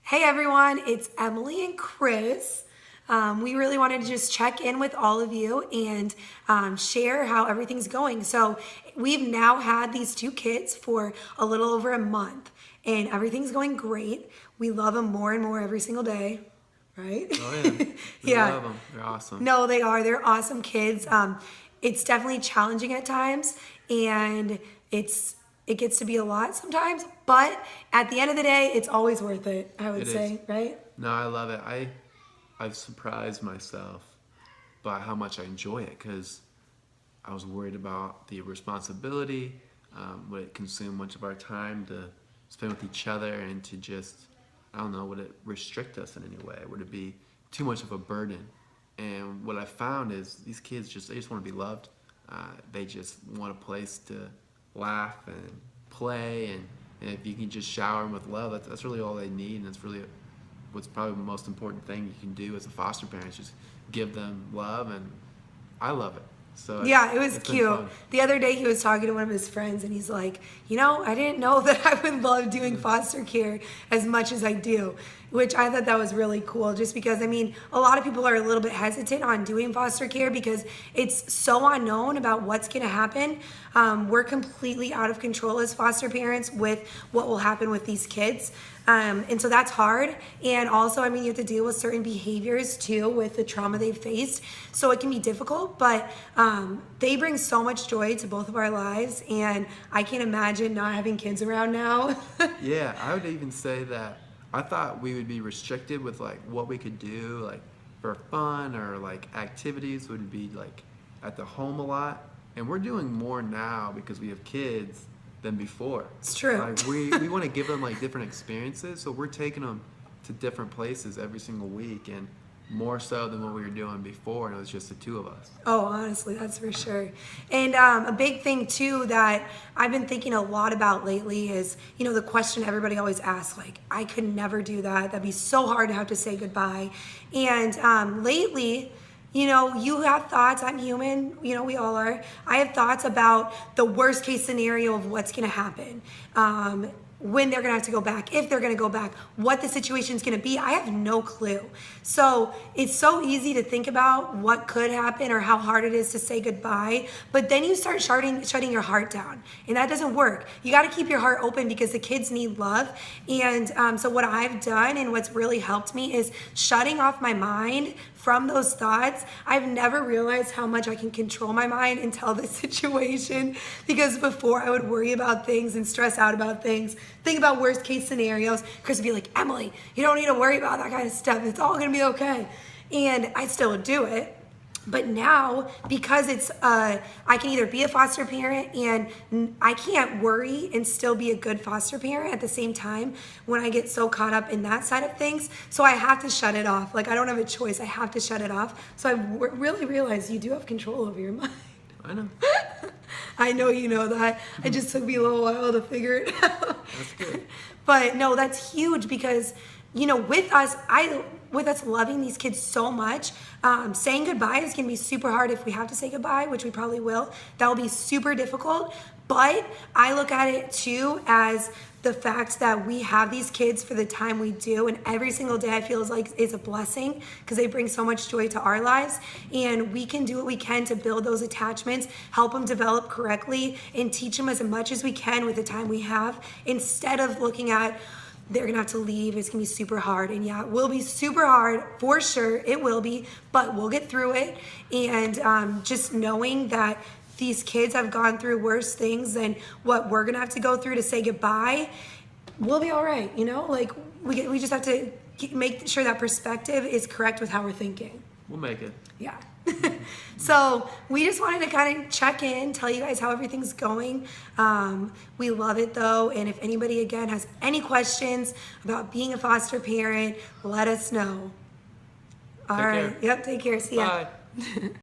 Hey everyone, it's Emily and Chris. We really wanted to just check in with all of you and share how everything's going. So we've now had these two kids for a little over a month and everything's going great. We love them more and more every single day, right? Oh yeah, we Yeah. love them. They're awesome. No, they are. They're awesome kids. It's definitely challenging at times, and it gets to be a lot sometimes. But at the end of the day, it's always worth it. I would It say, is. right? No, I love it. I've surprised myself by how much I enjoy it because I was worried about the responsibility. Would it consume much of our time to spend with each other and to just, I don't know, would it restrict us in any way? Would it be too much of a burden? And what I found is these kids they just want to be loved. They just want a place to laugh and play, and if you can just shower them with love, that's really all they need, and that's really what's probably the most important thing you can do as a foster parent is just give them love, and I love it. So Yeah, it was it's been cute. fun. The other day he was talking to one of his friends and he's like, I didn't know that I would love doing foster care as much as I do, which I thought that was really cool just because, a lot of people are a little bit hesitant on doing foster care because it's so unknown about what's going to happen. We're completely out of control as foster parents with what will happen with these kids. And so that's hard. And also, you have to deal with certain behaviors too with the trauma they've faced. So it can be difficult, but they bring so much joy to both of our lives. And I can't imagine not having kids around now. Yeah, I would even say that I thought we would be restricted with like what we could do like for fun or like activities would be like at the home a lot. And we're doing more now because we have kids than before. It's true. Like we want to give them like different experiences, so we're taking them to different places every single week, and more so than what we were doing before, and it was just the two of us. Oh, honestly, that's for sure. And a big thing too that I've been thinking a lot about lately is, the question everybody always asks, like, I could never do that. That'd be so hard to have to say goodbye. And lately, you have thoughts. I'm human. We all are. I have thoughts about the worst case scenario of what's going to happen. When they're going to have to go back, if they're going to go back, what the situation's going to be. I have no clue. So it's so easy to think about what could happen or how hard it is to say goodbye. But then you start shutting your heart down. And that doesn't work. You got to keep your heart open because the kids need love. And so what I've done and what's really helped me is shutting off my mind from those thoughts. I've never realized how much I can control my mind until this situation, because before I would worry about things and stress out about things, think about worst case scenarios. Chris would be like, Emily, you don't need to worry about that kind of stuff. It's all gonna be okay. And I still would do it. But now, because it's, I can either be a foster parent and I can't worry and still be a good foster parent at the same time when I get so caught up in that side of things. So I have to shut it off. Like, I don't have a choice. I have to shut it off. So I really realized you do have control over your mind. I know. I know you know that. It just took me a little while to figure it out. That's good. But no, that's huge because, with us loving these kids so much, saying goodbye is gonna be super hard if we have to say goodbye, which we probably will. That will be super difficult. But I look at it too as the fact that we have these kids for the time we do, and every single day I feel is a blessing because they bring so much joy to our lives, and we can do what we can to build those attachments, help them develop correctly, and teach them as much as we can with the time we have, instead of looking at they're gonna have to leave, it's gonna be super hard. And yeah, it will be super hard, for sure, it will be, but we'll get through it. And just knowing that these kids have gone through worse things than what we're gonna have to go through to say goodbye, we'll be all right, Like, we just have to make sure that perspective is correct with how we're thinking. We'll make it. Yeah. So we just wanted to kind of check in, tell you guys how everything's going. We love it though. And if anybody again has any questions about being a foster parent, let us know. All right. Care. Yep. Take care. See ya. Bye.